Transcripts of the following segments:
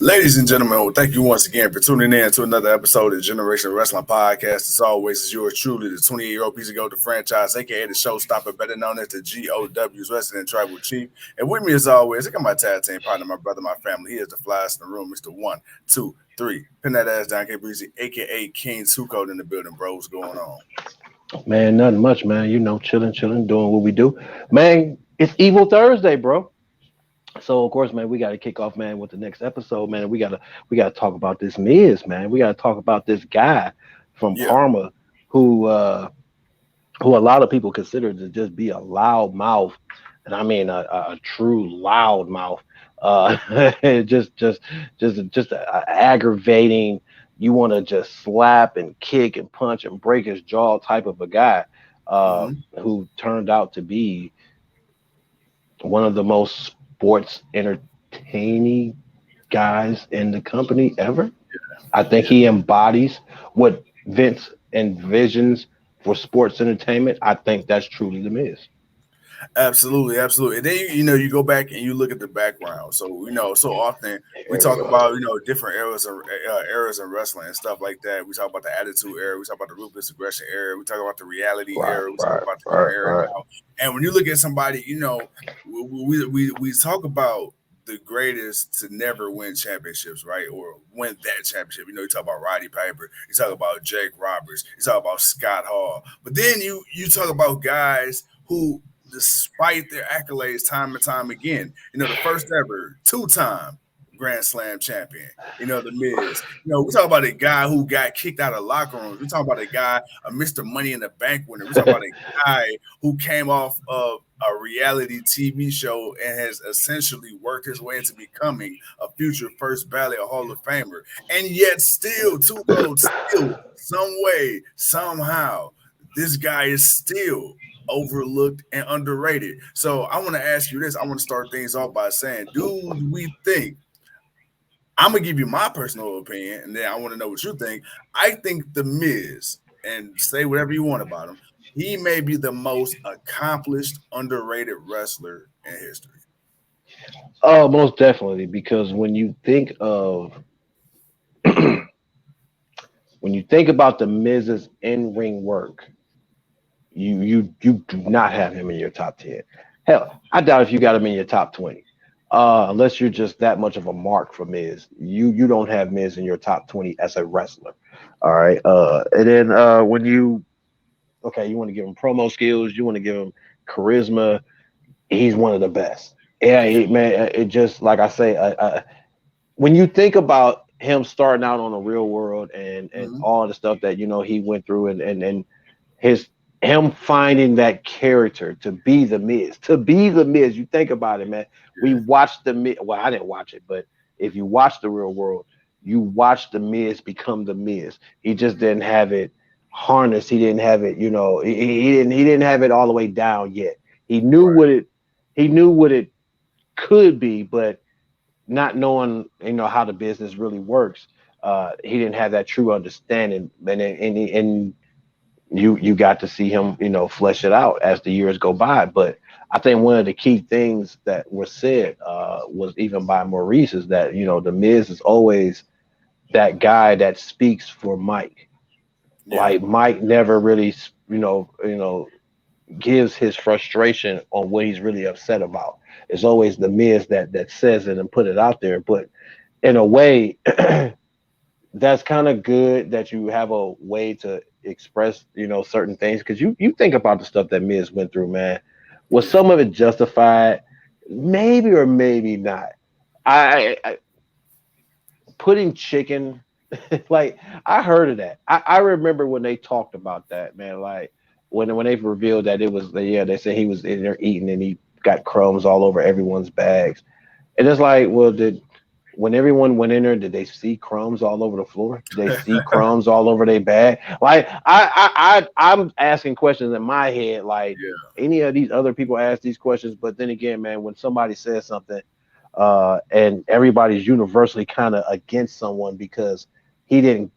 Ladies and gentlemen, well, thank you once again for tuning in to another episode of the Generation Wrestling Podcast. As always, is yours truly, the 28-year-old piece of go to franchise, aka the showstopper, better known as the GOW's Resident Tribal Chief. And with me, as always, I got my tag team partner, my brother, my family. He is the flyest in the room, Mr. 1, 2, 3. Pin that ass down, K Breezy, aka King Two-Code in the building, bro. What's going on? Man, nothing much, man. Chilling, doing what we do. Man, it's Evil Thursday, bro. So of course, man, we got to kick off, man, with the next episode, man. We gotta talk about this Miz, man. We gotta talk about this guy from Yeah, Parma who a lot of people consider to just be a loud mouth, and I mean a true loud mouth. Uh, aggravating. You want to just slap and kick and punch and break his jaw type of a guy, mm-hmm. who turned out to be one of the most sports entertaining guys in the company ever. I think he embodies what Vince envisions for sports entertainment. I think that's truly the Miz. Absolutely, absolutely. And then you go back and you look at the background. So so often we talk about different eras of wrestling and stuff like that. We talk about the Attitude Era. We talk about the Ruthless Aggression Era. We talk about the Reality Right, Era. We talk right, about the current right, era right. now. And when you look at somebody, we talk about the greatest to never win championships, right? Or win that championship. You talk about Roddy Piper. You talk about Jake Roberts. You talk about Scott Hall. But then you talk about guys who, despite their accolades time and time again, the first ever two-time Grand Slam champion, the Miz. We talk about a guy who got kicked out of locker rooms. We talk about a guy, a Mr. Money in the Bank winner. We talk about a guy who came off of a reality TV show and has essentially worked his way into becoming a future first ballot Hall of Famer. And yet still, still, some way, somehow, this guy is still overlooked and underrated. So I want to ask you this. I want to start things off by saying, do we think, I'm going to give you my personal opinion, and then I want to know what you think. I think The Miz, and say whatever you want about him, he may be the most accomplished, underrated wrestler in history. Oh, most definitely, because when you think of when you think about the Miz's in-ring work, you do not have him in your top 10. Hell, I doubt if you got him in your top 20. Unless you're just that much of a mark for Miz. You don't have Miz in your top 20 as a wrestler. All right. And then when you want to give him promo skills, you want to give him charisma, he's one of the best. Yeah, man, it just like I say, when you think about him starting out on the real world and Mm-hmm. all the stuff that he went through and his him finding that character to be the Miz. You think about it, man. We Yeah. watched the Miz. Well, I didn't watch it, but if you watch the real world, you watch the Miz become the Miz. He just didn't have it harnessed. He didn't have it. He didn't have it all the way down yet. He knew Right. what it could be, but not knowing how the business really works, he didn't have that true understanding, and you got to see him flesh it out as the years go by. But I think one of the key things that were said was even by Maurice is that the Miz is always that guy that speaks for Mike. Yeah. Like Mike never really gives his frustration on what he's really upset about. It's always the Miz that says it and put it out there. But in a way, that's kind of good that you have a way to express certain things, because you think about the stuff that Miz went through, man. Was Yeah. some of it justified? Maybe or maybe not. I putting chicken like I heard of that. I remember when they talked about that, man. Like when they revealed that it was they said he was in there eating and he got crumbs all over everyone's bags. And it's like, well, when everyone went in there, did they see crumbs all over the floor? Did they see crumbs all over their bag? Like I'm asking questions in my head, like Yeah. any of these other people ask these questions. But then again, man, when somebody says something, and everybody's universally kind of against someone because he didn't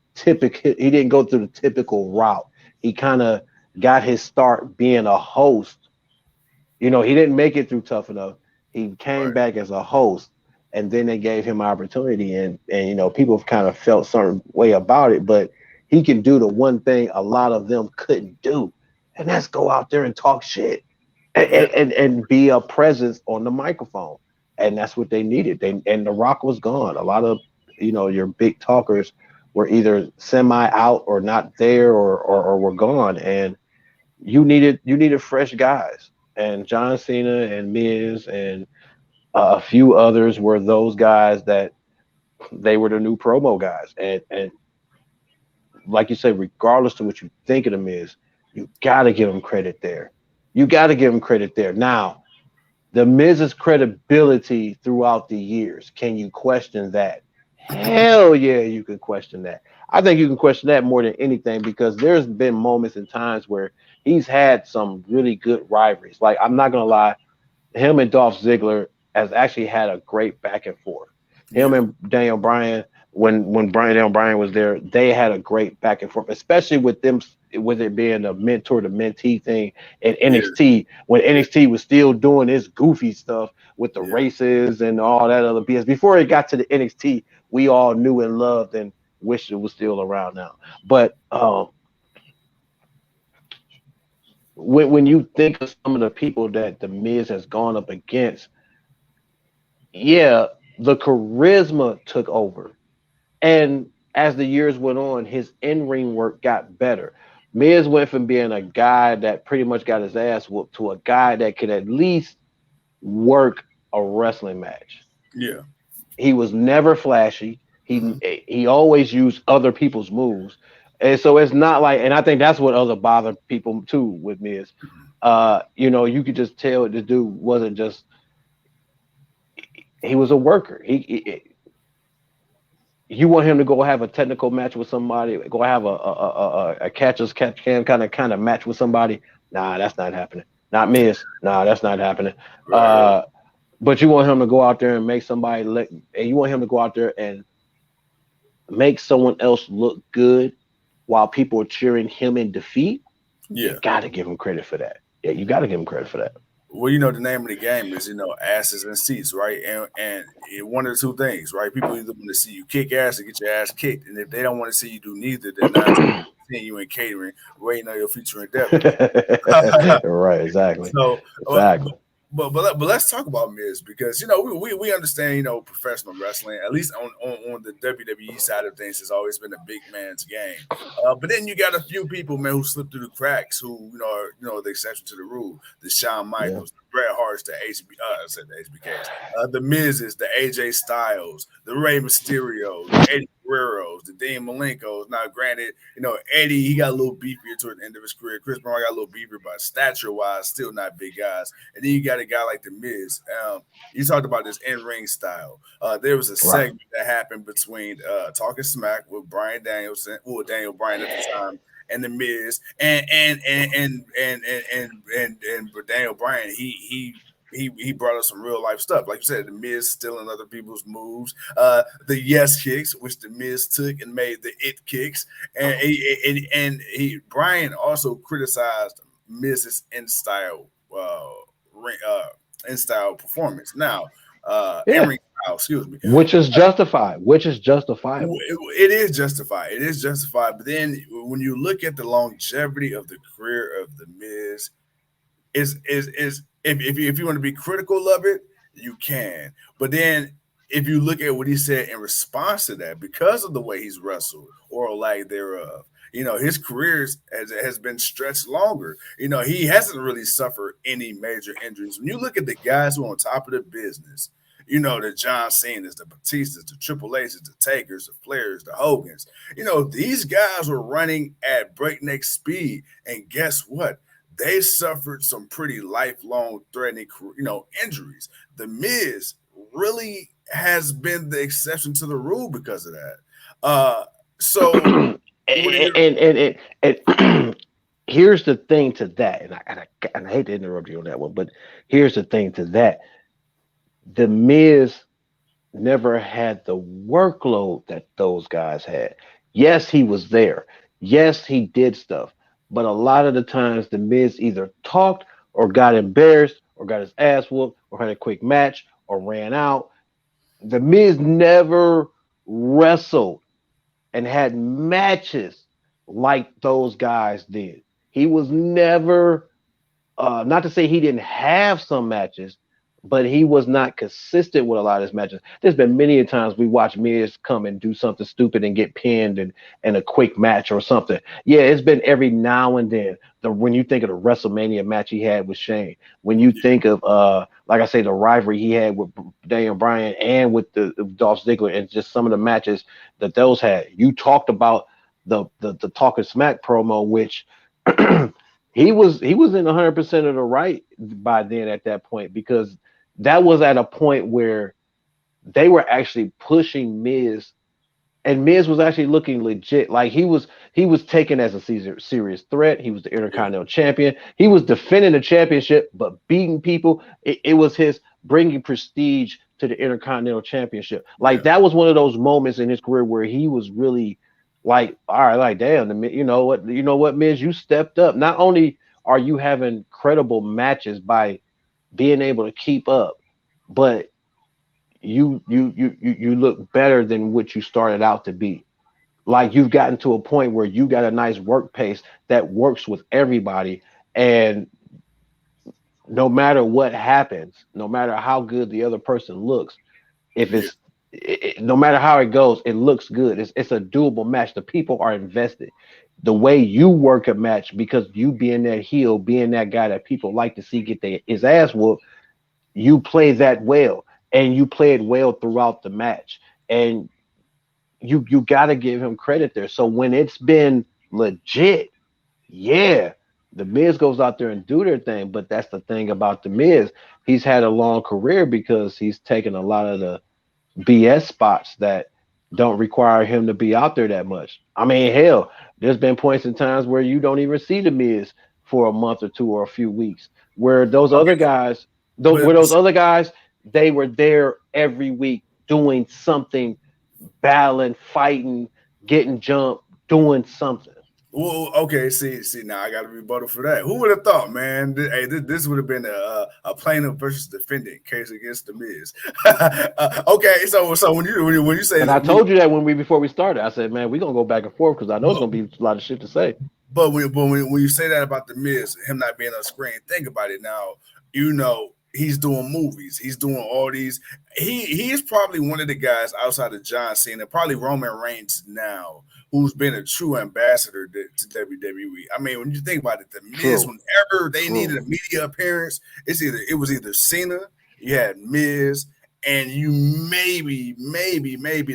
go through the typical route. He kind of got his start being a host. He didn't make it through Tough Enough. He came Right. back as a host. and then they gave him opportunity, and people have kind of felt certain way about it, but he can do the one thing a lot of them couldn't do, and that's go out there and talk shit and Yeah, be a presence on the microphone. And that's what they needed. And The Rock was gone. A lot of your big talkers were either semi out or not there, or were gone, and you needed fresh guys. And John Cena and Miz and a few others were those guys that they were the new promo guys. And like you said, regardless to what you think of them is, you got to give them credit there. You got to give them credit there. Now, the Miz's credibility throughout the years, can you question that? Hell yeah, you can question that. I think you can question that more than anything, because there's been moments and times where he's had some really good rivalries. Like, I'm not gonna lie, him and Dolph Ziggler has actually had a great back and forth. Him yeah, and Daniel Bryan, when Brian Daniel Bryan was there, they had a great back and forth, especially with them, with it being a mentor to mentee thing in yeah, NXT, when yeah, NXT was still doing this goofy stuff with the yeah. races and all that other BS. Before it got to the NXT, we all knew and loved and wished it was still around now. But when you think of some of the people that the Miz has gone up against, yeah, the charisma took over. And as the years went on, his in ring work got better. Miz went from being a guy that pretty much got his ass whooped to a guy that could at least work a wrestling match. Yeah. He was never flashy. Hmm. He always used other people's moves. And so it's not like, and I think that's what other bother people too with Miz. You could just tell the dude wasn't just, he was a worker. You want him to go have a technical match with somebody, go have a catcher's catch can kind of match with somebody. Nah, that's not happening. Not Miz. Nah, that's not happening. Right, right. Uh, but you want him to go out there and make somebody look, and you want him to go out there and make someone else look good while people are cheering him in defeat. You Yeah. got to give him credit for that. Yeah, you got to give him credit for that. Well, the name of the game is asses and seats, right? One of the two things, right? People either want to see you kick ass or get your ass kicked, and if they don't want to see you do neither, they're not seeing you in catering, waiting on your future endeavors. Right, exactly. So, Exactly. but let's talk about Miz, because we understand professional wrestling, at least on the WWE side of things, has always been a big man's game. But then you got a few people, man, who slip through the cracks, who are the exception to the rule. The Shawn Yeah. Michaels, the Bret Harts, the I said the HBKs, the Miz's, the AJ Styles, the Rey Mysterio, the Eddie Guerreros, the Dean Malenkos. Now, granted, Eddie, he got a little beefier toward the end of his career. Chris Brown got a little beefier, but stature-wise, still not big guys. And then you got a guy like the Miz. You talked about this in-ring style. There was a Right. segment that happened between Talking Smack with Brian Danielson, or Daniel Bryan at the time, and the Miz, and Daniel Bryan. He brought us some real life stuff, like you said. The Miz stealing other people's moves, the yes kicks, which the Miz took and made the it kicks, and Brian also criticized Miz's in style performance. Now, in Yeah. ring style, excuse me. Which is justified. Which is justifiable. It is justified. It is justified. But then when you look at the longevity of the career of the Miz, is if you want to be critical of it, you can. But then if you look at what he said in response to that, because of the way he's wrestled or lack thereof, his career has been stretched longer. He hasn't really suffered any major injuries. When you look at the guys who are on top of the business, the John Cena's, the Batistas, the Triple H's, the Takers, the Flairs, the Hogans, these guys were running at breakneck speed. And guess what? They suffered some pretty lifelong threatening, injuries. The Miz really has been the exception to the rule because of that. So what are you? And here's the thing to that, and I hate to interrupt you on that one, but here's the thing to that: the Miz never had the workload that those guys had. Yes, he was there. Yes, he did stuff. But a lot of the times, the Miz either talked or got embarrassed or got his ass whooped or had a quick match or ran out. The Miz never wrestled and had matches like those guys did. He was never, not to say he didn't have some matches, but he was not consistent with a lot of his matches. There's been many times we watch Miz come and do something stupid and get pinned and a quick match or something. Yeah, it's been every now and then. When you think of the WrestleMania match he had with Shane, when you think of like I say, the rivalry he had with Daniel Bryan and with the Dolph Ziggler, and just some of the matches that those had. You talked about the Talking Smack promo, which he was in 100% of the right by then at that point, because that was at a point where they were actually pushing Miz, and Miz was actually looking legit. Like he was taken as a serious threat. He was the Yeah, Intercontinental Champion. He was defending the championship, but beating people. It was his bringing prestige to the Intercontinental Championship. Like yeah, that was one of those moments in his career where he was really like, all right, like damn, you know what, Miz, you stepped up. Not only are you having credible matches by being able to keep up, but you look better than what you started out to be. Like you've gotten to a point where you got a nice work pace that works with everybody, and no matter what happens, no matter how good the other person looks, if yeah. no matter how it goes, it looks good. It's a doable match. The people are invested. The way you work a match, because you being that heel, being that guy that people like to see get his ass whooped, you play that well, and you play it well throughout the match, and you got to give him credit there. So when it's been legit, yeah, the Miz goes out there and do their thing. But that's the thing about the Miz. He's had a long career because he's taken a lot of the BS spots that don't require him to be out there that much. I mean, hell, there's been points in times where you don't even see the Miz for a month or two or a few weeks, where those other Okay, guys, but they were there every week doing something, battling, fighting, getting jumped, doing something. well, okay. See. Now I got to rebuttal for that. Who would have thought, man? Hey, this would have been a plaintiff versus defendant case against the Miz. Okay, so when you say, And I told you that before we started, I said, man, we're gonna go back and forth because I know it's but gonna be a lot of shit to say. when you say that about the Miz, him not being on screen, think about it now. He's doing movies. He's doing all these. He is probably one of the guys outside of John Cena, probably Roman Reigns now, who's been a true ambassador to WWE. I mean, when you think about it, the Miz, True, whenever they needed true. a media appearance, it was either Cena, you had Miz, and you maybe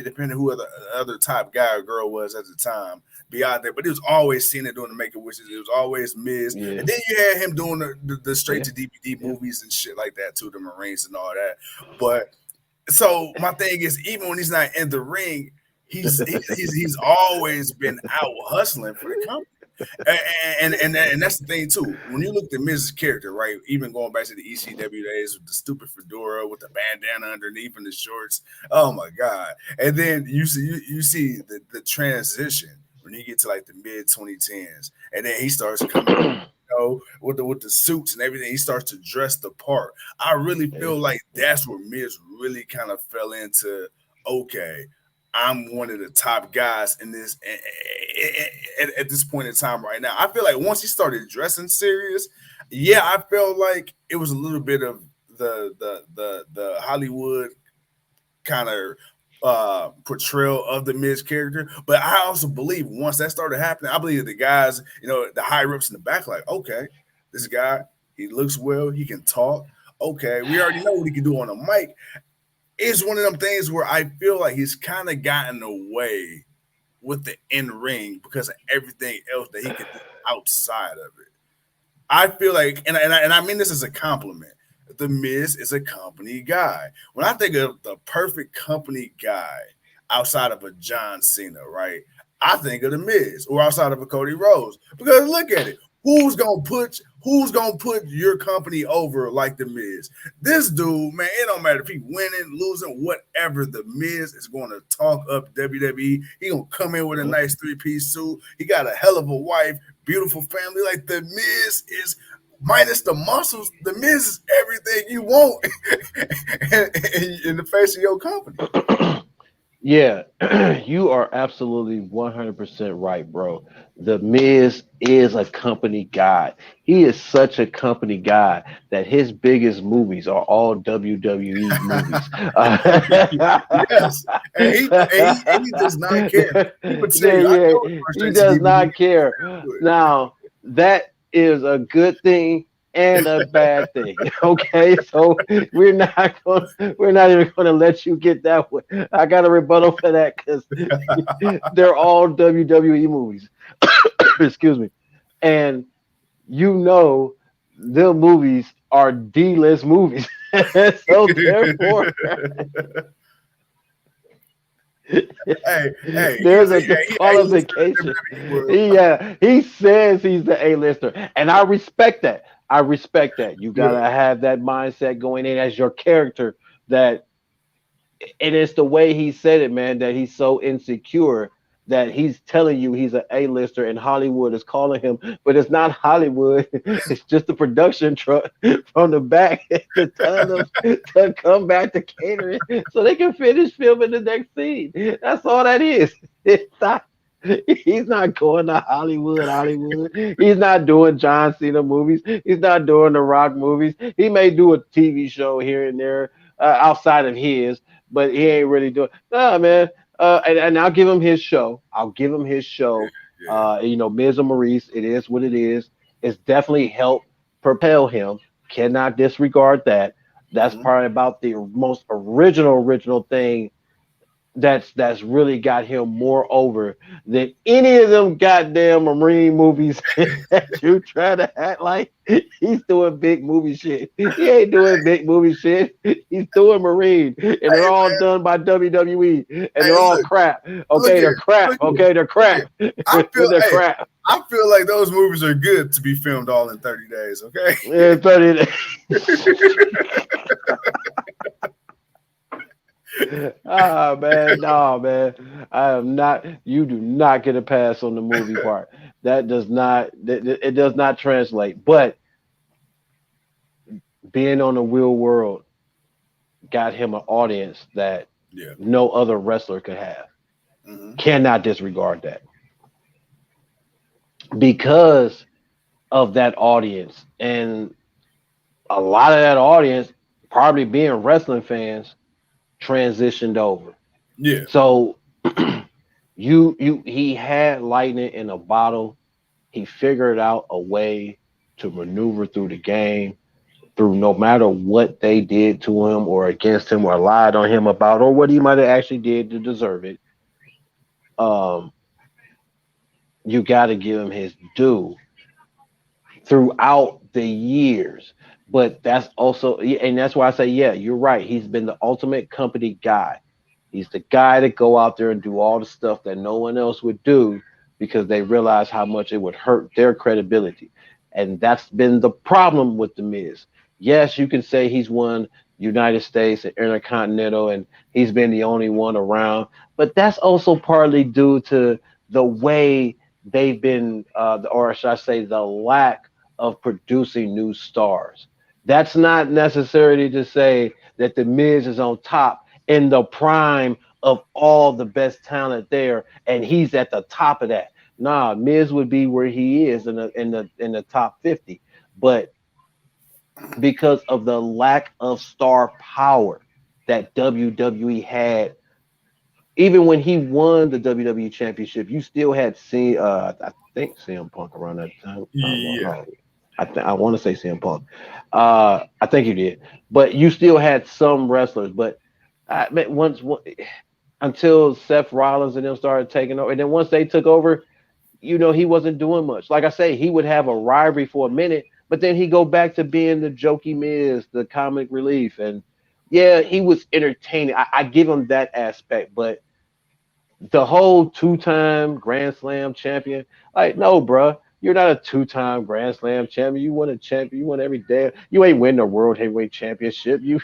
depending who other top guy or girl was at the time, be out there. But it was always Cena doing the Make a Wishes. It was always Miz, and Yeah, then you had him doing the straight yeah, to DVD yeah. movies and shit like that too, the Marines and all that. But so my thing is, even when he's not in the ring, he's always been out hustling for the company. And that's the thing too. When you look at Miz's character, right? Even going back to the ECW days with the stupid fedora with the bandana underneath and the shorts. Oh my god! And then you see the transition when you get to like the mid 2010s, and then he starts coming. With the suits and everything, he starts to dress the part. I really Yeah, feel like yeah. that's where Miz really kind of fell into. Okay, I'm one of the top guys in this at this point in time right now. I feel like once he started dressing serious, yeah, I felt like it was a little bit of the Hollywood kind of portrayal of the Miz character. But I also believe once that started happening, I believe the guys, the higher ups in the back, like, okay, this guy, he looks well, he can talk. Okay, we already know what he can do on a mic. It's one of them things where I feel like he's kind of gotten away with the in ring because of everything else that he can do outside of it. I feel like, and I mean this as a compliment. The Miz is a company guy. When I think of the perfect company guy outside of a John Cena, right? I think of the Miz, or outside of a Cody Rhodes. Because look at it. Who's gonna put your company over like the Miz? This dude, man, it don't matter if he winning, losing, whatever. The Miz is going to talk up WWE. He gonna come in with a Mhm. nice 3-piece suit. He got a hell of a wife, beautiful family. Like the Miz is minus the muscles, the Miz is everything you want in the face of your company. Yeah, you are absolutely 100% right, bro. The Miz is a company guy. He is such a company guy that his biggest movies are all WWE movies. Yes, and he does not care. He would tell Yeah, you, "I yeah, know it's he frustrating to does give you not care. Now, that is a good thing and a bad thing. Okay, so we're not even gonna let you get that one. I got a rebuttal for that because they're all WWE movies. Excuse me. And you know the movies are D-list movies. So therefore Hey, there's a he A-lister in disqualification. WWE world. He says he's the A-lister. And I respect that. I respect that. You Yeah. gotta have that mindset going in as your character that and it's the way he said it, man, that he's so insecure that he's telling you he's an A-lister and Hollywood is calling him, but it's not Hollywood. It's just the production truck from the back to tell them to come back to catering so they can finish filming the next scene. That's all that is. It's not. He's not going to Hollywood. Hollywood. He's not doing John Cena movies. He's not doing the Rock movies. He may do a TV show here and there outside of his, but he ain't really doing. Nah, man. And I'll give him his show. I'll give him his show. Yeah. Miz and Maurice. It is what it is. It's definitely helped propel him. Cannot disregard that. That's Mhm. probably about the most original thing that's really got him more over than any of them goddamn Marine movies that you try to act like he's doing big movie shit. He ain't doing big movie shit. He's doing Marine, and they're Hey all man, done by WWE, and hey they're all look, crap. look Okay, they're here, crap. look here, Okay, they're look here. crap. I feel They're hey, crap. I feel like those movies are good to be filmed all in 30 days, okay? Yeah, 30. Ah man, no man. I am not. You do not get a pass on the movie part. That does not. It does not translate. But being on the real world got him an audience that Yeah. no other wrestler could have. Hmm. Cannot disregard that because of that audience and a lot of that audience probably being wrestling fans transitioned over. Yeah. So he had lightning in a bottle. He figured out a way to maneuver through the game through no matter what they did to him or against him or lied on him about or what he might have actually did to deserve it. Um, you got to give him his due throughout the years. But that's also, and that's why I say, yeah, you're right. He's been the ultimate company guy. He's the guy that go out there and do all the stuff that no one else would do because they realize how much it would hurt their credibility. And that's been the problem with the Miz. Yes, you can say he's won United States and Intercontinental and he's been the only one around, but that's also partly due to the way they've been, or should I say, the lack of producing new stars. That's not necessarily to say that the Miz is on top in the prime of all the best talent there, and he's at the top of that. Nah, Miz would be where he is in the top 50, but because of the lack of star power that WWE had, even when he won the WWE Championship, you still had I think CM Punk around that time. No, Yeah. no, I want to say CM Punk. I think you did, but you still had some wrestlers. But I mean, until Seth Rollins and them started taking over, and then once they took over, he wasn't doing much. Like I say, he would have a rivalry for a minute, but then he go back to being the jokey Miz, the comic relief, and yeah, he was entertaining. I give him that aspect, but the whole two-time Grand Slam champion, like no, bruh. You're not a two-time Grand Slam champion. You won a champion. You won every day. You ain't win the World Heavyweight Championship. You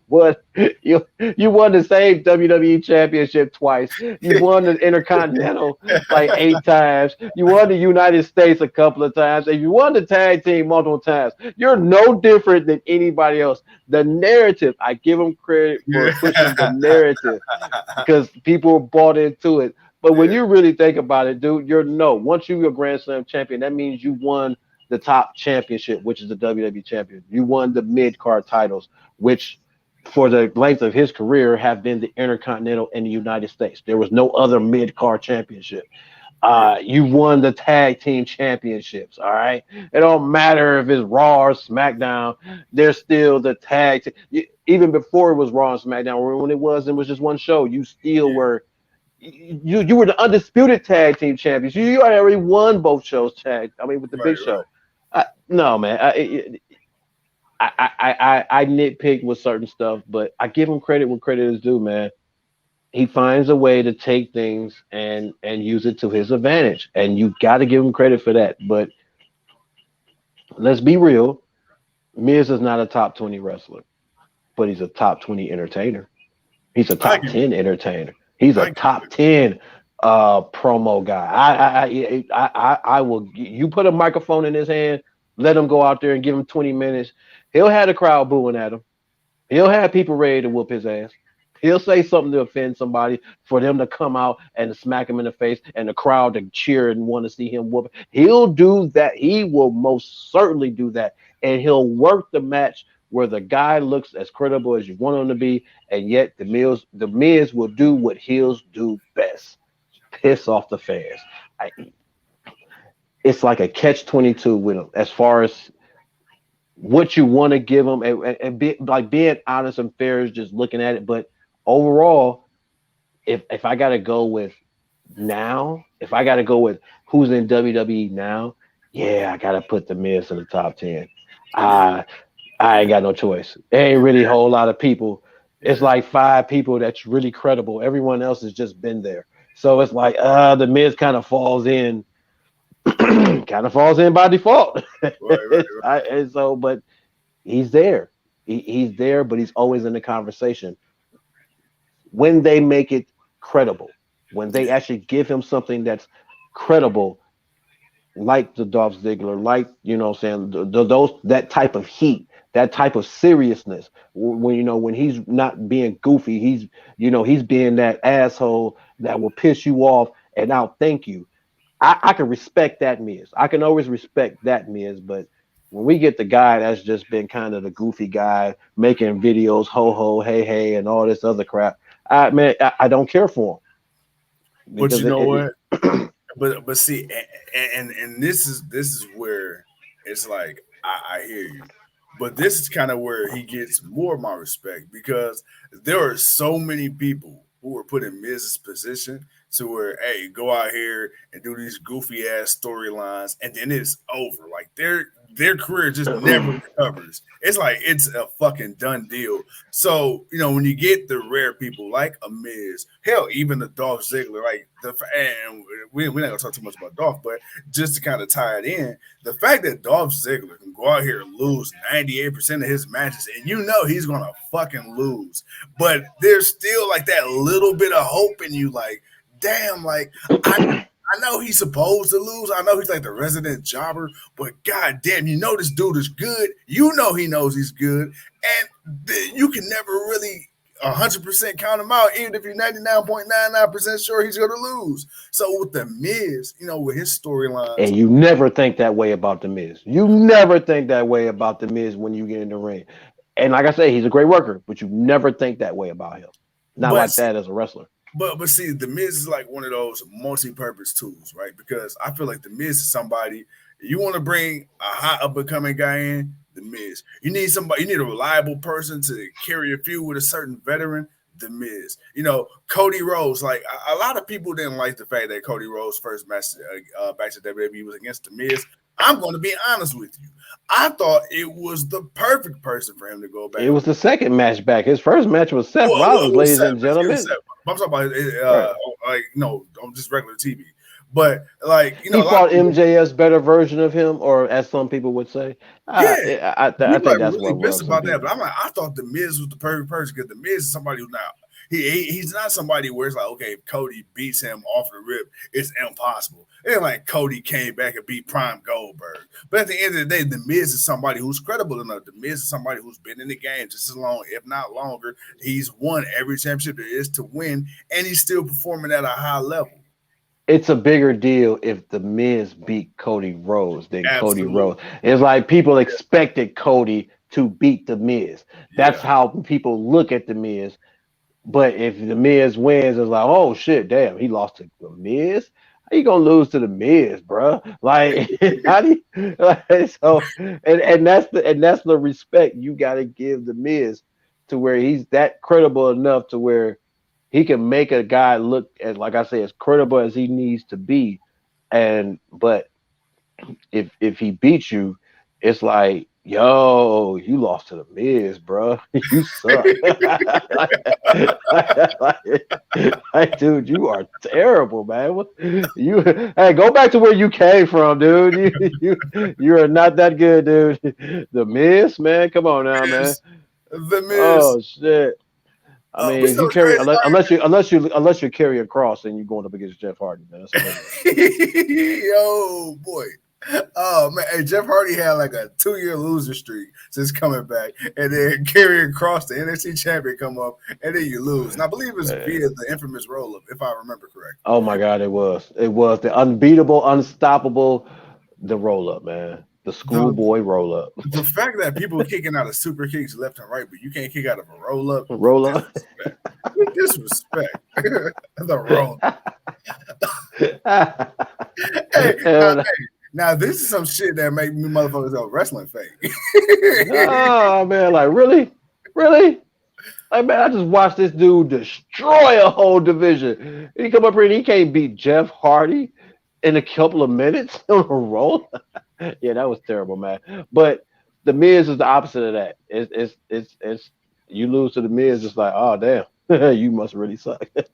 won you won the same WWE Championship twice. You won the Intercontinental like 8 times. You won the United States a couple of times, and you won the tag team multiple times. You're no different than anybody else. The narrative, I give them credit for pushing the narrative because people bought into it. But when you really think about it, dude, once you're a Grand Slam champion, that means you won the top championship, which is the WWE champion. You won the mid card titles, which for the length of his career have been the Intercontinental in the United States. There was no other mid card championship. You won the tag team championships. All right. It don't matter if it's Raw or SmackDown. There's still the tag. Even before it was Raw and SmackDown, when it was just one show, you still were. You were the undisputed tag team champions. You already won both shows. With the Big Show. No, man. I nitpick with certain stuff, but I give him credit when credit is due, man. He finds a way to take things and use it to his advantage, and you got to give him credit for that. But let's be real, Miz is not a top 20 wrestler, but he's a top 20 entertainer. He's a top 10 entertainer. He's a top 10 promo guy. I will. You put a microphone in his hand, let him go out there and give him 20 minutes. He'll have the crowd booing at him. He'll have people ready to whoop his ass. He'll say something to offend somebody for them to come out and smack him in the face and the crowd to cheer and want to see him whoop. He'll do that. He will most certainly do that. And he'll work the match where the guy looks as credible as you want him to be, and yet the Miz will do what heels do best: piss off the fans. It's like a catch-22 with him as far as what you want to give him, and being honest and fair is just looking at it. But overall, if I got to go with now, if I got to go with who's in WWE now, I got to put the Miz in the top 10. I ain't got no choice. There ain't really a whole lot of people. It's like 5 people that's really credible. Everyone else has just been there. So it's like the Miz kind of falls in by default. Right. And so, but he's there. He's there, but he's always in the conversation. When they make it credible, when they actually give him something that's credible, like the Dolph Ziggler, like, those, that type of heat, that type of seriousness, when he's not being goofy, he's being that asshole that will piss you off and outthink you. I can respect that Miz. I can always respect that Miz, but when we get the guy that's just been kind of the goofy guy making videos, ho ho, hey hey, and all this other crap, I don't care for him. But you know what? But see, and this is where it's like I hear you, but this is kind of where he gets more of my respect, because there are so many people who were put in Miz's position to where, hey, go out here and do these goofy ass storylines, and then it's over. Like their career just never recovers. It's like it's a fucking done deal. So when you get the rare people like a Miz, hell, even the Dolph Ziggler, like and we're not gonna talk too much about Dolph, but just to kind of tie it in, the fact that Dolph Ziggler can go out here and lose 98% of his matches, and he's gonna fucking lose, but there's still like that little bit of hope in you, like, damn, like I know he's supposed to lose. I know he's like the resident jobber, but god damn, this dude is good. He knows he's good, and you can never really 100% count him out, even if you're 99.99% sure he's going to lose. So with the Miz, with his storylines, and you never think that way about the Miz. You never think that way about the Miz when you get in the ring. And like I say, he's a great worker, but you never think that way about him. Not like that as a wrestler. But see, the Miz is like one of those multi-purpose tools, right? Because I feel like the Miz is somebody, you want to bring a hot up-and-coming guy in, the Miz. You need a reliable person to carry a feud with a certain veteran, the Miz. Cody Rhodes, like a lot of people didn't like the fact that Cody Rhodes' first match back to WWE was against the Miz. I'm going to be honest with you. I thought it was the perfect person for him to go back. It was the second match back. His first match was Seth Rollins, ladies and gentlemen. I'm talking about on just regular TV. But like you know, He a lot of fought people, MJF's better version of him, or as some people would say. yeah, I people think like that's really what pissed rubs some about that. people. But I'm like, I thought the Miz was the perfect person because the Miz is somebody who's not. He's not somebody where it's like, okay, if Cody beats him off the rip, it's impossible. It ain't like Cody came back and beat Prime Goldberg. But at the end of the day, the Miz is somebody who's credible enough. The Miz is somebody who's been in the game just as long, if not longer. He's won every championship there is to win, and he's still performing at a high level. It's a bigger deal if the Miz beat Cody Rhodes than Cody Absolutely. Rhodes. It's like people expected Cody to beat the Miz. That's Yeah. how people look at the Miz. But if the Miz wins, it's like, oh shit, damn, he lost to the Miz. How you gonna lose to the Miz, bro? Like, how do you, like, so? And that's the respect you got to give the Miz to where he's that credible enough to where he can make a guy look as, like I say, as credible as he needs to be. And but if he beats you, it's like, yo, you lost to the Miz, bro. You suck. like, dude, you are terrible, man. You hey, go back to where you came from, dude. You are not that good, dude. The Miz, man, come on now, man. Miz, the Miz. Oh shit. I mean, But if so you it's carry crazy. unless you carry a cross, then you're going up against Jeff Hardy, man. That's what Yo, boy. Oh man, hey, Jeff Hardy had like a 2-year loser streak since coming back, and then carrying across the NXT champion come up, and then you lose. And I believe it's man. via the infamous roll up, if I remember correctly. Oh my God, it was. It was the unbeatable, unstoppable, the roll up, man. The The schoolboy roll up. the fact that people are kicking out of super kicks left and right, but you can't kick out of a roll up, Roll up. disrespect. Disrespect. The roll. Hey, And, now this is some shit that make me motherfuckers go wrestling fake. oh man, like really? Really? Like, man, I just watched this dude destroy a whole division. He come up here and he can't beat Jeff Hardy in a couple of minutes on a roll. Yeah, that was terrible, man. But the Miz is the opposite of that. It's you lose to the Miz, it's like, oh damn, you must really suck. So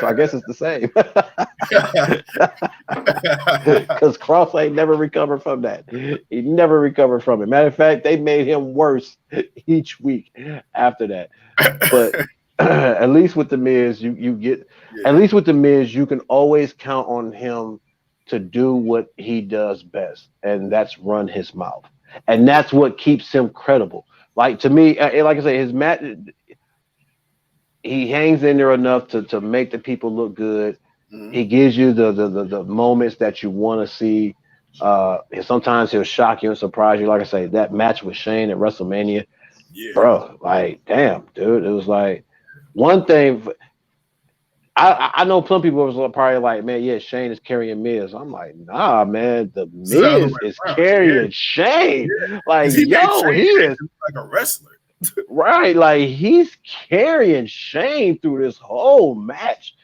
I guess it's the same. Because Cross ain't never recovered from that. He never recovered from it. Matter of fact, they made him worse each week after that. But at least with the Miz, you get at least with the Miz, you can always count on him to do what he does best, and that's run his mouth. And that's what keeps him credible. Like to me, like I say, his match, he hangs in there enough to make the people look good. Mm-hmm. He gives you the moments that you want to see. Sometimes he'll shock you and surprise you. Like I say, that match with Shane at WrestleMania, bro, like damn, dude, it was like one thing. I know some people was probably like, man, yeah, Shane is carrying Miz. I'm like, nah, man, the Miz is carrying Shane. Yeah. Like, yo, he is like a wrestler. Right, like he's carrying Shane through this whole match.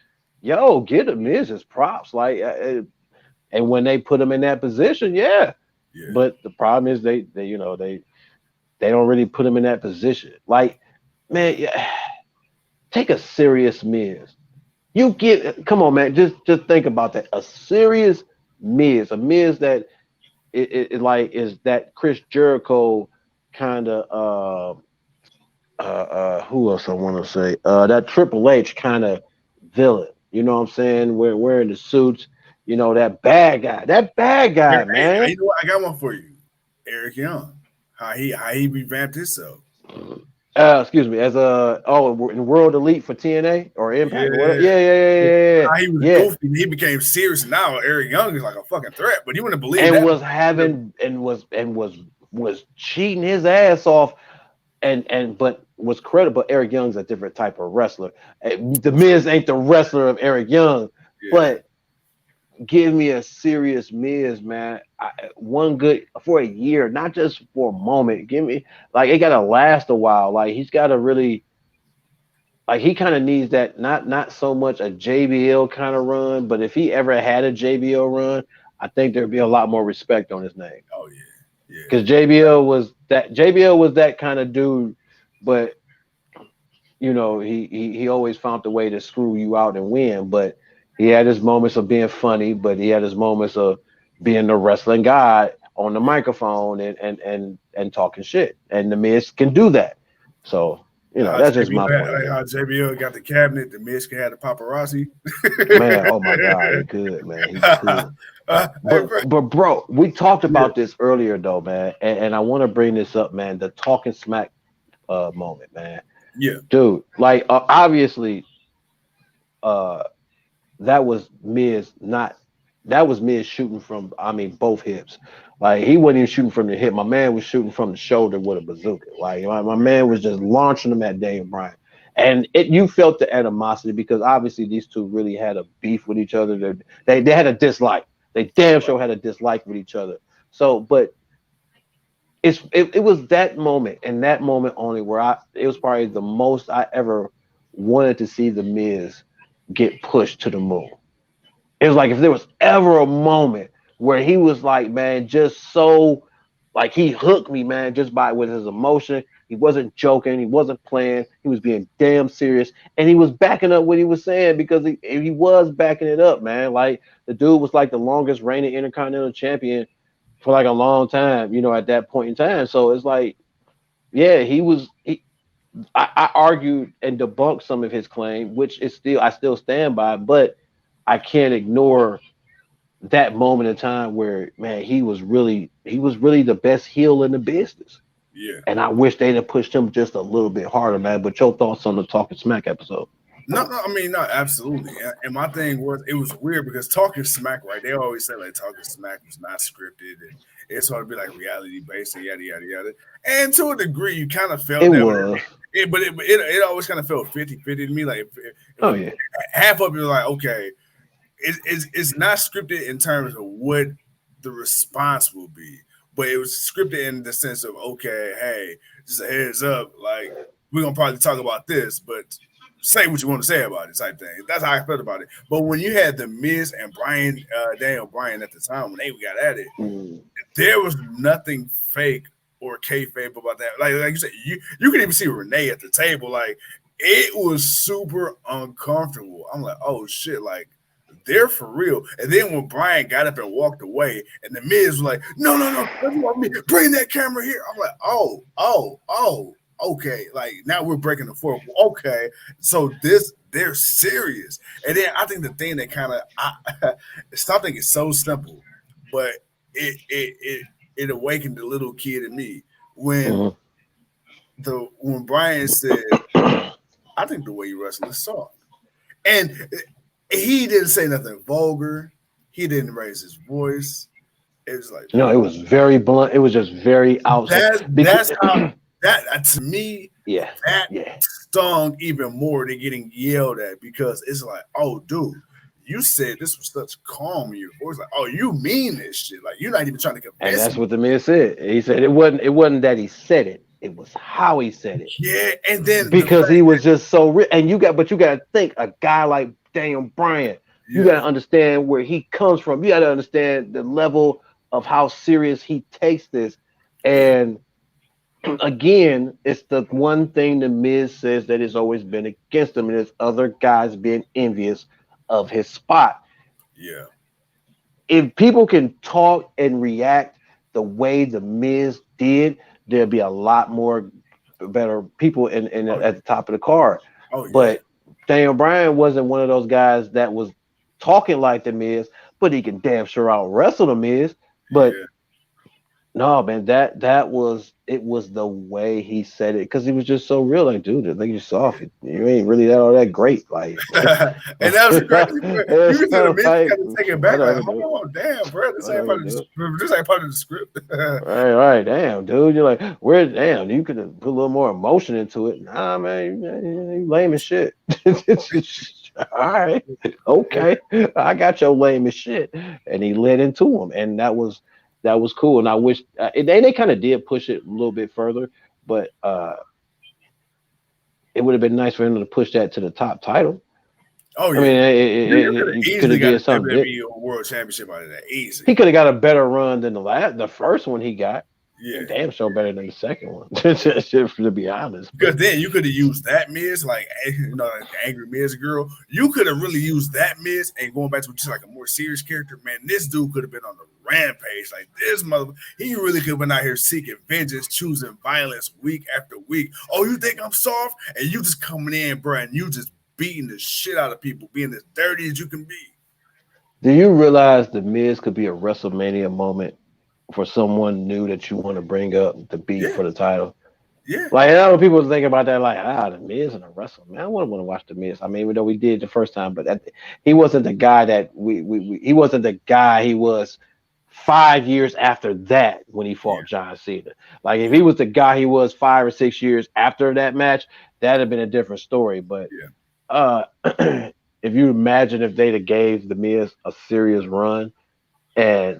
Yo, get the Miz his props. Like, and when they put him in that position, yeah. But the problem is they don't really put him in that position. Like, man, yeah, take a serious Miz. Come on, man, just think about that. A serious Miz, a Miz that it like is that Chris Jericho kind of who else I want to say? That Triple H kind of villain. You know what I'm saying? Wearing the suits. You know, that bad guy. That bad guy, man. You know what? I got one for you. Eric Young. How he revamped himself. Excuse me, as in World Elite for TNA or Impact or whatever. Yeah. He was goofy and he became serious. Now Eric Young is like a fucking threat, but he wouldn't believe and that. Was having and was cheating his ass off but was credible. Eric Young's a different type of wrestler. The Miz ain't the wrestler of Eric Young, but give me a serious Miz, man. One good for a year, not just for a moment. Give me like it gotta last a while. Like he's gotta really like he kind of needs that not so much a JBL kind of run, but if he ever had a JBL run, I think there'd be a lot more respect on his name. Oh yeah. Because JBL was that kind of dude, but you know he always found a way to screw you out and win. But He had his moments of being funny, but he had his moments of being the wrestling guy on the microphone and talking shit. And the Miz can do that. So, that's just my point of view. How JBL got the cabinet, the Michigan had the paparazzi. Man, oh my God, he could, man. He could. But bro, we talked Yeah. about this earlier though, man. And I want to bring this up, man. The talking smack moment, man. Yeah. Dude, like obviously uh that was Miz not that was Miz shooting from both hips. Like he wasn't even shooting from the hip. My man was shooting from the shoulder with a bazooka. Like my man was just launching them at Daniel Bryan. And you felt the animosity because obviously these two really had a beef with each other. They had a dislike. They damn sure had a dislike with each other. So, but it was that moment and that moment only where it was probably the most I ever wanted to see the Miz get pushed to the moon. It was like if there was ever a moment where he was like, man, just so like he hooked me, man, just by with his emotion. He wasn't joking, he wasn't playing, he was being damn serious, and he was backing up what he was saying because he was backing it up, man. Like the dude was like the longest reigning intercontinental champion for like a long time, at that point in time. So it's like, yeah, he was. I argued and debunked some of his claim, which is I still stand by, but I can't ignore that moment in time where man he was really the best heel in the business. Yeah. And I wish they'd have pushed him just a little bit harder, man. But your thoughts on the Talking Smack episode? No, I mean, no, absolutely. And my thing was, it was weird because talking smack, right? They always say like talking smack was not scripted and it's sort of be like reality based and yada yada yada. And to a degree, you kind of felt It that, was. but it always kind of felt 50-50 to me. Like Oh yeah. half of it was like, okay, it's not scripted in terms of what the response will be, but it was scripted in the sense of okay, hey, just a heads up, like we're gonna probably talk about this, but say what you want to say about it, type thing. That's how I felt about it. But when you had the Miz and Daniel Bryan at the time when they got at it, Mm. there was nothing fake or kayfabe about that. Like you said, you could even see Renee at the table. Like it was super uncomfortable. I'm like, oh shit, like they're for real. And then when Brian got up and walked away, and the Miz was like, no, don't you want me? Bring that camera here. I'm like, oh, okay. Like now we're breaking the fourth. Okay, so they're serious. And then I think the thing that kind of something is so simple, but it awakened the little kid in me when Mhm. when Brian said, I think the way you wrestle is soft. And he didn't say nothing vulgar. He didn't raise his voice. It was like No, it was very blunt. It was just very outside. that's how that to me Yeah, that yeah. stung even more than getting yelled at because it's like, oh, dude, you said this was such calm in your voice. Like, oh, you mean this shit? Like, you're not even trying to And convince that's me. what the man said. He said it wasn't that he said it. It was how he said it. Yeah, and then the Because fact he that was just so and you got to think a guy like Daniel Bryan, you got yeah, to understand where he comes from. You got to understand the level of how serious he takes this. yeah, And again, it's the one thing the Miz says that has always been against him, and it's other guys being envious of his spot. yeah, If people can talk and react the way the Miz did, there'd be a lot more better people in oh at the top of the card. oh yeah, But Daniel Bryan wasn't one of those guys that was talking like the Miz, but he can damn sure out wrestle the Miz. But yeah. no, man, that was it was the way he said it because he was just so real. Like, dude, I think you're soft. You ain't really that all that great. Like, And that was the crazy part. You it's can see the men like kind of take it back, like, whatever, dude. oh damn, bro, Whatever, dude. this ain't part of the script. Right, damn, dude. You're like, where, damn, you could have put a little more emotion into it. Nah, man, you lame as shit. All right, okay, I got your lame as shit, and he led into him, and that was cool. And I wish they kind of did push it a little bit further, but it would have been nice for him to push that to the top title. Oh I mean, yeah, you could have he could easily have got a did something. WWE World Championship out of that, easy. He could have got a better run than the first one he got. Yeah. damn sure better than the second one. To be honest, Because but then you could have used that Miz, like like the angry Miz girl. You could have really used that Miz and going back to just like a more serious character. Man, this dude could have been on the rampage. Like this mother, he really could have been out here seeking vengeance, choosing violence week after week. Oh, you think I'm soft? And you just coming in, bro, and you just beating the shit out of people, being as dirty as you can be. do you realize the Miz could be a WrestleMania moment for someone new that you want to bring up to be Yeah, for the title? yeah, Like, I know people thinking about that, like, the Miz and a wrestler, man. I wouldn't want to watch the Miz. I mean, even though we did the first time, but he wasn't the guy that he wasn't the guy he was 5 years after that when he yeah, fought John Cena. Like, if yeah, he was the guy he was 5 or 6 years after that match, that'd have been a different story. But yeah, uh, if you imagine if they'd have gave the Miz a serious run and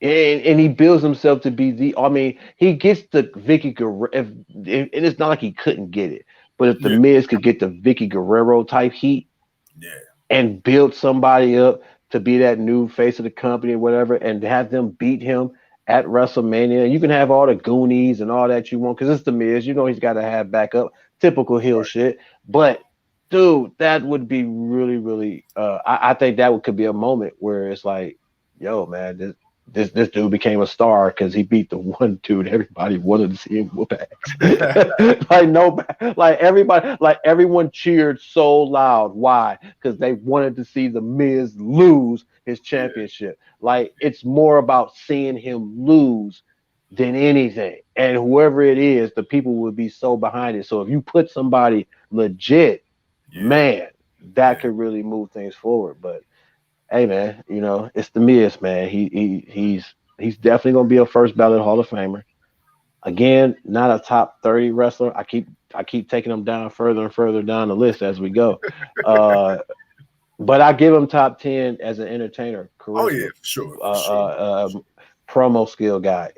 and he builds himself to be the. I mean, he gets the Vicky Guerrero. And it's not like he couldn't get it, but if the yeah, Miz could get the Vicky Guerrero type heat yeah, and build somebody up to be that new face of the company or whatever, and have them beat him at WrestleMania, you can have all the Goonies and all that you want because it's the Miz. You know he's got to have backup, typical heel right, shit. But dude, that would be really, really. I think that could be a moment where it's like, yo, man, this dude became a star because he beat the one dude everybody wanted to see him whoop ass. Like no, like everybody, like everyone cheered so loud. Why? Because they wanted to see the Miz lose his yeah, championship. Like it's more about seeing him lose than anything. And whoever it is, the people would be so behind it. So if you put somebody legit, yeah, man, that yeah, could really move things forward. But hey man, it's the Miz, man. He's definitely gonna be a first ballot Hall of Famer. Again, not a top 30 wrestler. I keep taking him down further and further down the list as we go. Uh, but I give him top 10 as an entertainer, oh yeah, charisma, for sure, uh, for sure. promo skill guy.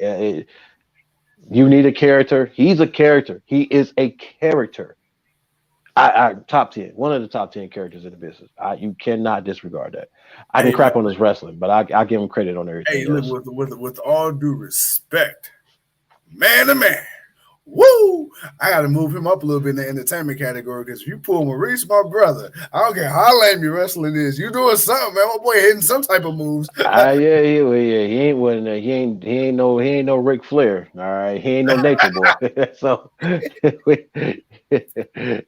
You need a character. He's a character. He is a character. I top 10, one of the top 10 characters in the business. You cannot disregard that. I can Hey, look, crap on his wrestling, but I give him credit on hey, everything look, else. with all due respect, man to man. Woo! I got to move him up a little bit in the entertainment category because if you pull Maurice, my brother, I don't care how lame your wrestling is, you doing something, man. My boy hitting some type of moves. Yeah, he ain't one. He ain't no Ric Flair. All right, he ain't no Nature Boy. So,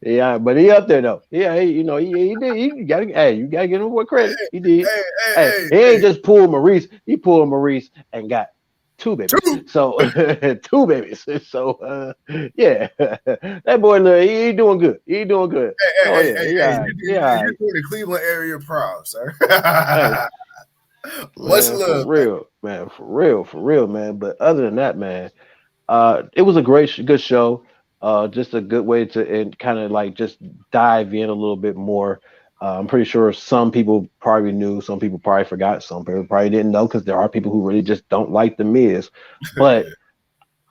yeah, but he up there though. Yeah, he did. You gotta give him what credit he did. Hey, hey, Hey, hey, he ain't hey. just pulled Maurice. He pulled Maurice and got two babies. Two. So two babies. So yeah, that boy, look, he doing good. He doing good. Hey, hey, So hey, yeah, hey, hey. yeah, yeah. You're doing the Cleveland area proud, sir. Hey, Much man, for love, man. real, man, for real, man. But other than that, man, it was a good show. Just a good way to and kind of like just dive in a little bit more. I'm pretty sure some people probably knew, some people probably forgot, some people probably didn't know because there are people who really just don't like the Miz. But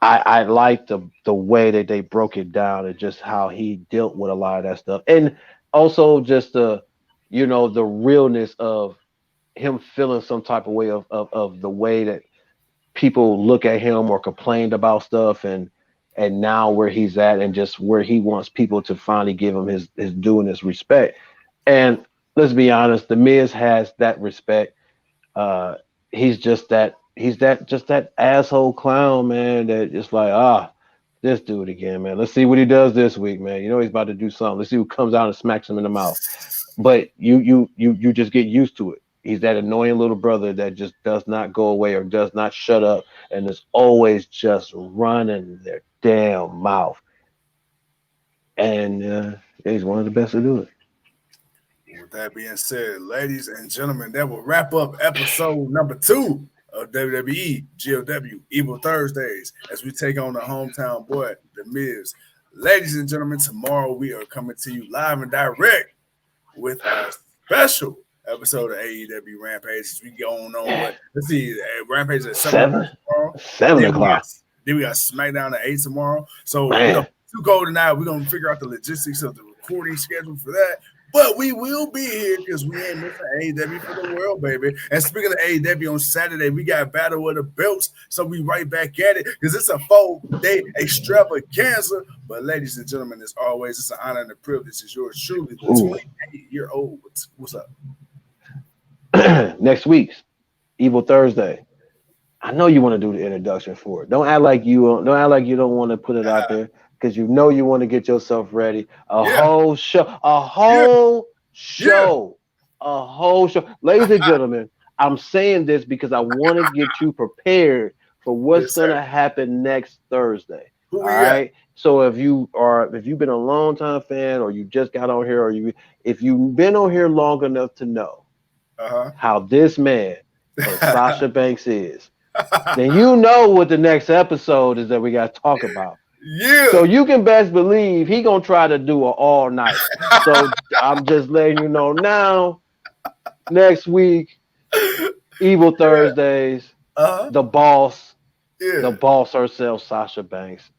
I like the way that they broke it down and just how he dealt with a lot of that stuff, and also just the realness of him feeling some type of way of the way that people look at him or complained about stuff and now where he's at and just where he wants people to finally give him his due and his respect. And let's be honest, the Miz has that respect. uh he's that asshole clown, man, that just like, this dude again, man. Let's see what he does this week, man. He's about to do something. Let's see who comes out and smacks him in the mouth. But you just get used to it. He's that annoying little brother that just does not go away or does not shut up and is always just running their damn mouth. And he's one of the best to do it. With that being said, ladies and gentlemen, that will wrap up episode number 2 of WWE GLW Evil Thursdays as we take on the hometown boy, The Miz. Ladies and gentlemen, tomorrow we are coming to you live and direct with a special episode of AEW Rampage as we go on what, let's see, Rampage at 7 o'clock Seven, tomorrow. 7 o'clock, Then we got SmackDown at 8 tomorrow. So, man. too cold tonight. We're going to figure out the logistics of the recording schedule for that. But we will be here because we ain't missing AEW for the world, baby. And speaking of AEW, on Saturday, we got Battle of the Belts. So we right back at it because it's a 4-day extravaganza. But ladies and gentlemen, as always, it's an honor and a privilege. It's yours truly, the 28-year-old. What's up? Next week's Evil Thursday. I know you want to do the introduction for it. Don't act like you don't want to put it out there because you know you want to get yourself ready. A whole show. Ladies and gentlemen, I'm saying this because I want to get you prepared for what's gonna happen next Thursday. All right. So if you've been a long time fan or you just got on here or if you've been on here long enough to know how this man Sasha Banks is, then you know what the next episode is that we got to talk about. Yeah. So you can best believe he gonna try to do it all night. So I'm just letting you know now. Next week, Evil Thursdays, the boss herself, Sasha Banks.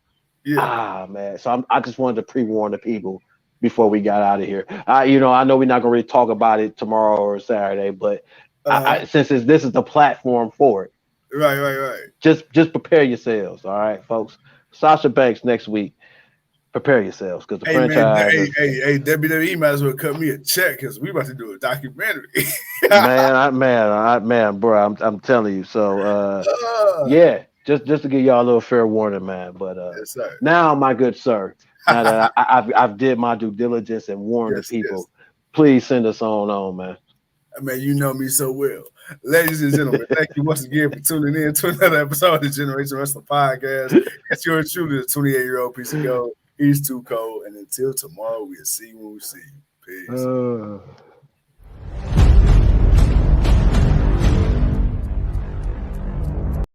Yeah. Man. So I just wanted to pre-warn the people before we got out of here. I know we're not gonna really talk about it tomorrow or Saturday, but since this is the platform for it. Right. Just prepare yourselves, all right, folks. Sasha Banks next week. Prepare yourselves because the franchise. Hey, WWE might as well cut me a check because we about to do a documentary. bro, I'm telling you. So, yeah, just to give y'all a little fair warning, man. But yes, now, my good sir, now that I've did my due diligence and warned the people, please send us on, man. Man, you know me so well. Ladies and gentlemen, thank you once again for tuning in to another episode of the Generation Wrestling Podcast. It's yours truly, the 28-year-old piece of gold. He's too cold. And until tomorrow, we'll see you when we see you. Peace.